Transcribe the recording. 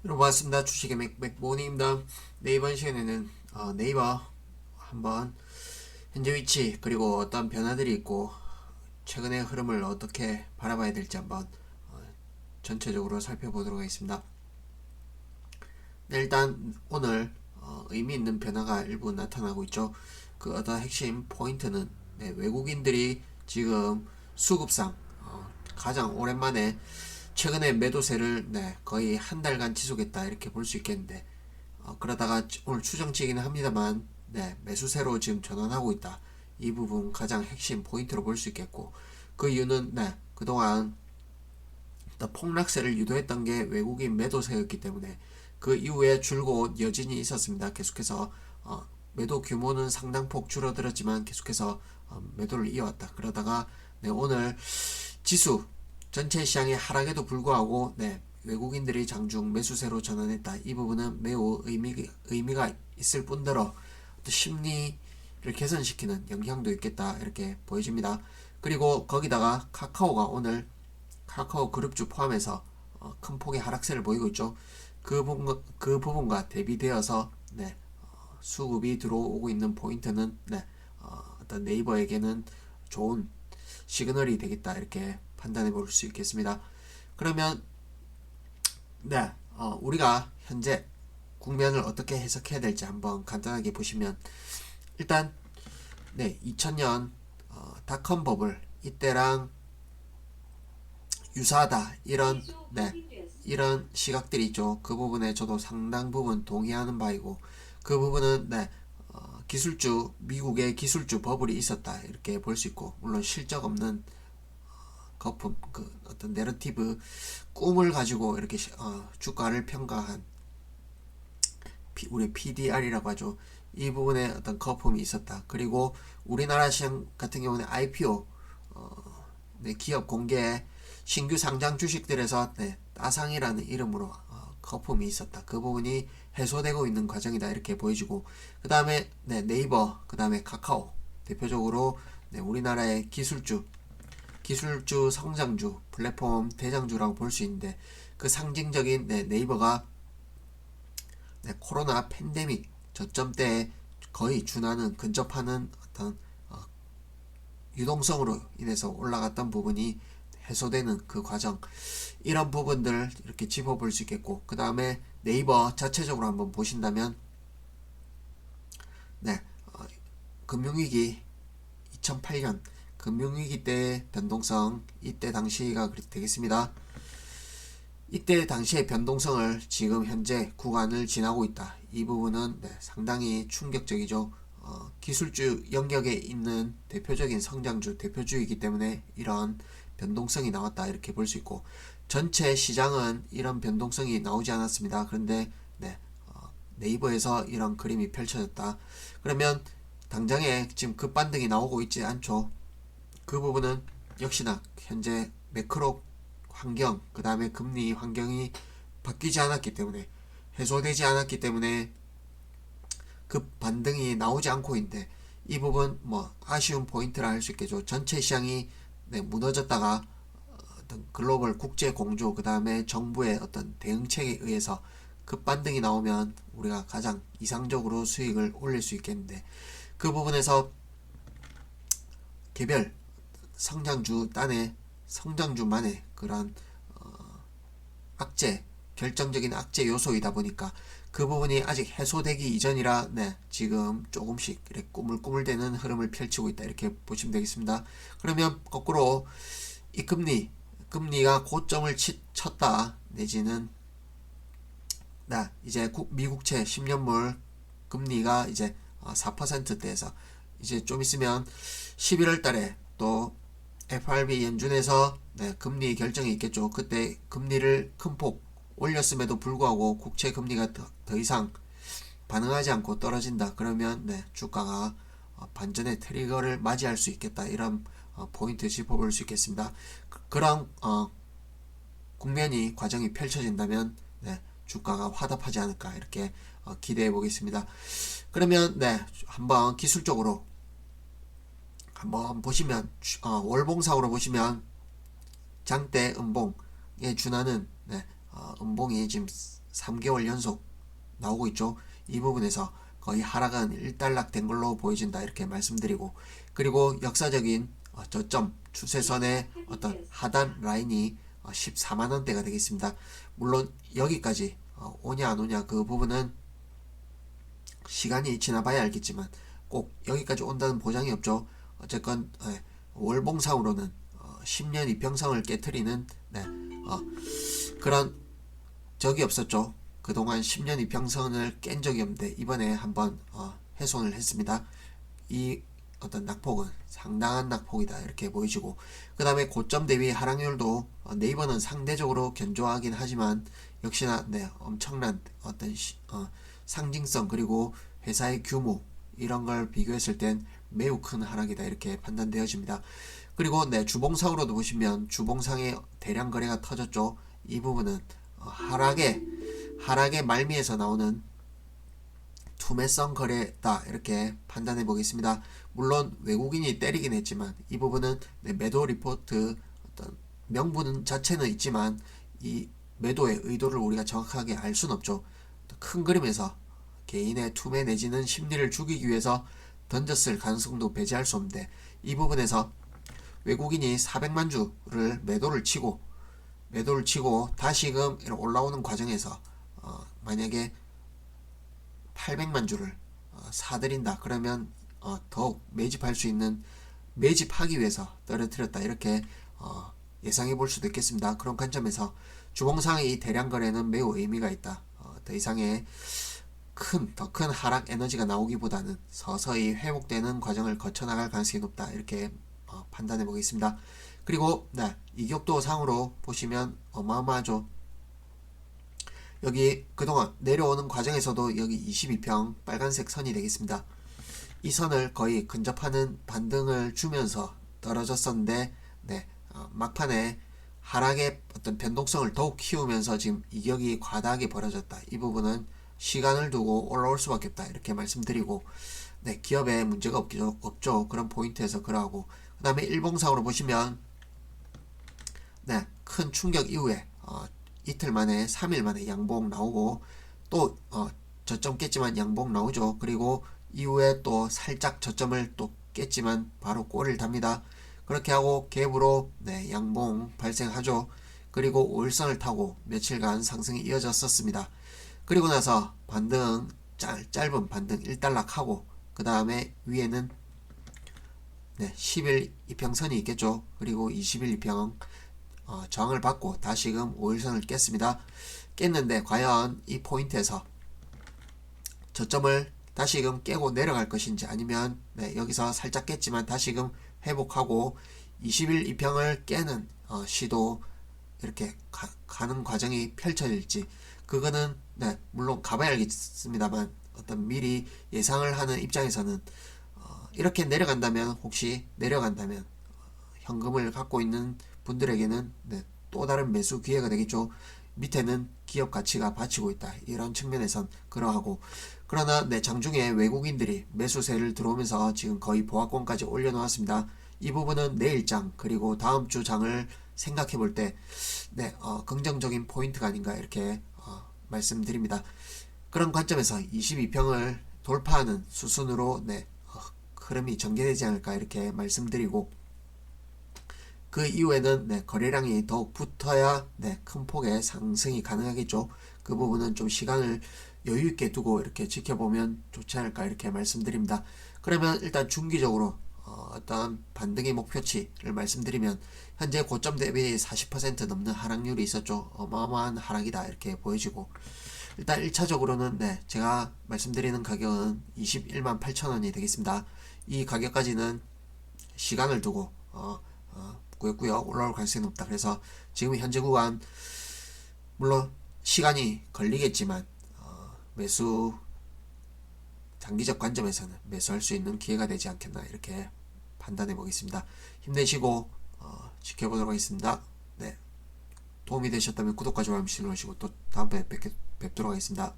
여러분 반갑습니다. 주식의 맥모닝입니다. 네, 이번 시간에는 네이버 한번 현재 위치 그리고 어떤 변화들이 있고 최근의 흐름을 어떻게 바라봐야 될지 한번 전체적으로 살펴보도록 하겠습니다. 네, 일단 오늘 의미 있는 변화가 일부 나타나고 있죠. 그 어떤 핵심 포인트는 외국인들이 지금 수급상 가장 오랜만에 최근에 매도세를 거의 한 달간 지속했다 이렇게 볼 수 있겠는데 그러다가 오늘 추정치기는 합니다만 매수세로 지금 전환하고 있다. 이 부분 가장 핵심 포인트로 볼 수 있겠고 그 이유는 그동안 폭락세를 유도했던 게 외국인 매도세였기 때문에 그 이후에 줄곧 여진이 있었습니다. 계속해서 매도 규모는 상당폭 줄어들었지만 계속해서 매도를 이어왔다. 그러다가 오늘 지수 전체 시장의 하락에도 불구하고 외국인들이 장중 매수세로 전환했다. 이 부분은 매우 의미가 있을 뿐더러 또 심리를 개선시키는 영향도 있겠다 이렇게 보여집니다. 그리고 거기다가 카카오가 오늘 카카오 그룹주 포함해서 큰 폭의 하락세를 보이고 있죠. 그 부분과 대비되어서 수급이 들어오고 있는 포인트는 어떤 네이버에게는 좋은 시그널이 되겠다 이렇게 판단해 볼 수 있겠습니다. 그러면 우리가 현재 국면을 어떻게 해석해야 될지 한번 간단하게 보시면 일단 2000년 닷컴 버블 이때랑 유사하다 이런 시각들이 있죠. 그 부분에 저도 상당 부분 동의하는 바이고 그 부분은 기술주 미국의 기술주 버블이 있었다 이렇게 볼 수 있고 물론 실적 없는 거품 그 어떤 내러티브 꿈을 가지고 이렇게 주가를 평가한 우리 PDR이라고 하죠. 이 부분에 어떤 거품이 있었다. 그리고 우리나라 시장 같은 경우는 IPO 기업 공개 신규 상장 주식들에서 따상이라는 이름으로 거품이 있었다. 그 부분이 해소되고 있는 과정이다 이렇게 보여지고 그 다음에 네이버 그 다음에 카카오 대표적으로 우리나라의 기술주 성장주 플랫폼 대장주라고 볼 수 있는데 그 상징적인 네이버가 코로나 팬데믹 저점대에 거의 준하는 근접하는 어떤 유동성으로 인해서 올라갔던 부분이 해소되는 그 과정 이런 부분들 이렇게 짚어볼 수 있겠고 그 다음에 네이버 자체적으로 한번 보신다면 네 금융위기 2008년 금융위기 때의 변동성 이때 당시가 되겠습니다. 이때 당시의 변동성을 지금 현재 구간을 지나고 있다. 이 부분은 상당히 충격적이죠. 기술주 영역에 있는 대표적인 성장주, 대표주이기 때문에 이런 변동성이 나왔다 이렇게 볼 수 있고 전체 시장은 이런 변동성이 나오지 않았습니다. 그런데 네이버에서 이런 그림이 펼쳐졌다. 그러면 당장에 지금 급반등이 나오고 있지 않죠. 그 부분은 역시나 현재 매크로 환경, 그 다음에 금리 환경이 바뀌지 않았기 때문에 해소되지 않았기 때문에 그 반등이 나오지 않고 있는데 이 부분 아쉬운 포인트라 할 수 있겠죠. 전체 시장이 무너졌다가 어떤 글로벌 국제 공조 그 다음에 정부의 어떤 대응책에 의해서 급반등이 나오면 우리가 가장 이상적으로 수익을 올릴 수 있겠는데 그 부분에서 개별 성장주만의 그런 악재 결정적인 악재 요소이다 보니까 그 부분이 아직 해소되기 이전이라 지금 조금씩 꾸물꾸물대는 흐름을 펼치고 있다 이렇게 보시면 되겠습니다. 그러면 거꾸로 이 금리가 고점을 쳤다 내지는 이제 미국채 10년물 금리가 이제 4%대에서 이제 좀 있으면 11월 달에 또 FRB 연준에서 금리 결정이 있겠죠. 그때 금리를 큰 폭 올렸음에도 불구하고 국채 금리가 더 이상 반응하지 않고 떨어진다. 그러면 주가가 반전의 트리거를 맞이할 수 있겠다. 이런 포인트 짚어볼 수 있겠습니다. 그런 국면이 과정이 펼쳐진다면 주가가 화답하지 않을까 이렇게 기대해 보겠습니다. 그러면 한번 기술적으로 한번 보시면 월봉상으로 보시면 장대 음봉에 준하는 음봉이 지금 3개월 연속 나오고 있죠. 이 부분에서 거의 하락은 일단락 된 걸로 보여진다 이렇게 말씀드리고, 그리고 역사적인 저점 추세선의 어떤 하단 라인이 14만원대가 되겠습니다. 물론 여기까지 오냐 안 오냐 그 부분은 시간이 지나봐야 알겠지만 꼭 여기까지 온다는 보장이 없죠. 어쨌건 월봉상으로는 10년 이평선을 깨트리는 그런 적이 없었죠. 그동안 10년 이평선을 깬 적이 없는데 이번에 한번 훼손을 했습니다. 이 어떤 낙폭은 상당한 낙폭이다 이렇게 보이시고, 그 다음에 고점 대비 하락률도 네이버는 상대적으로 견조하긴 하지만 역시나 엄청난 어떤 상징성 그리고 회사의 규모 이런 걸 비교했을 땐 매우 큰 하락이다 이렇게 판단되어집니다. 그리고 주봉상으로도 보시면 주봉상의 대량 거래가 터졌죠. 이 부분은 하락의 말미에서 나오는 투매성 거래다 이렇게 판단해 보겠습니다. 물론 외국인이 때리긴 했지만 이 부분은 매도 리포트 어떤 명분 자체는 있지만 이 매도의 의도를 우리가 정확하게 알 수는 없죠. 큰 그림에서 개인의 투매 내지는 심리를 죽이기 위해서 던졌을 가능성도 배제할 수 없는데, 이 부분에서 외국인이 400만 주를 매도를 치고 다시금 올라오는 과정에서 만약에 800만 주를 사들인다 그러면 더욱 매집할 수 있는, 매집하기 위해서 떨어뜨렸다 이렇게 예상해 볼 수도 있겠습니다. 그런 관점에서 주봉상의 이 대량 거래는 매우 의미가 있다. 더 이상의 더 큰 하락 에너지가 나오기보다는 서서히 회복되는 과정을 거쳐 나갈 가능성이 높다 이렇게 판단해 보겠습니다. 그리고 이격도 상으로 보시면 어마어마하죠. 여기 그동안 내려오는 과정에서도 여기 22평 빨간색 선이 되겠습니다. 이 선을 거의 근접하는 반등을 주면서 떨어졌었는데 막판에 하락의 어떤 변동성을 더욱 키우면서 지금 이격이 과다하게 벌어졌다. 이 부분은 시간을 두고 올라올 수밖에 없다 이렇게 말씀드리고, 기업에 문제가 없죠. 그런 포인트에서 그러하고, 그 다음에 일봉상으로 보시면 큰 충격 이후에 이틀 만에 3일 만에 양봉 나오고, 또 저점 깼지만 양봉 나오죠. 그리고 이후에 또 살짝 저점을 또 깼지만 바로 꼬리를 답니다. 그렇게 하고 갭으로 양봉 발생하죠. 그리고 5일선을 타고 며칠간 상승이 이어졌었습니다. 그리고 나서 반등, 짧은 반등 일단락하고, 그 다음에 위에는 10일 이평선이 있겠죠. 그리고 20일 이평 저항을 받고 다시금 5일선을 깼습니다. 깼는데 과연 이 포인트에서 저점을 다시금 깨고 내려갈 것인지, 아니면 여기서 살짝 깼지만 다시금 회복하고 20일 이평을 깨는 시도 이렇게 가는 과정이 펼쳐질지, 그거는 물론 가봐야 알겠습니다만 어떤 미리 예상을 하는 입장에서는 이렇게 내려간다면, 혹시 내려간다면 현금을 갖고 있는 분들에게는 또 다른 매수 기회가 되겠죠. 밑에는 기업 가치가 받치고 있다 이런 측면에선 그러하고, 그러나 장중에 외국인들이 매수세를 들어오면서 지금 거의 보합권까지 올려놓았습니다. 이 부분은 내일장 그리고 다음 주 장을 생각해 볼 때 긍정적인 포인트가 아닌가 이렇게 말씀드립니다. 그런 관점에서 22평을 돌파하는 수순으로 흐름이 전개되지 않을까 이렇게 말씀드리고, 그 이후에는 거래량이 더욱 붙어야 큰 폭의 상승이 가능하겠죠. 그 부분은 좀 시간을 여유있게 두고 이렇게 지켜보면 좋지 않을까 이렇게 말씀드립니다. 그러면 일단 중기적으로 어떤 반등의 목표치를 말씀드리면, 현재 고점 대비 40% 넘는 하락률이 있었죠. 어마어마한 하락이다 이렇게 보여지고, 일단 1차적으로는 제가 말씀드리는 가격은 21만 8천원이 되겠습니다. 이 가격까지는 시간을 두고 꾸역꾸역 올라올 가능성이 높다. 그래서 지금 현재 구간 물론 시간이 걸리겠지만 매수 장기적 관점에서는 매수할 수 있는 기회가 되지 않겠나 이렇게 판단해 보겠습니다. 힘내시고 지켜보도록 하겠습니다. 도움이 되셨다면 구독과 좋아요 눌러주시고 또 다음번에 뵙도록 하겠습니다.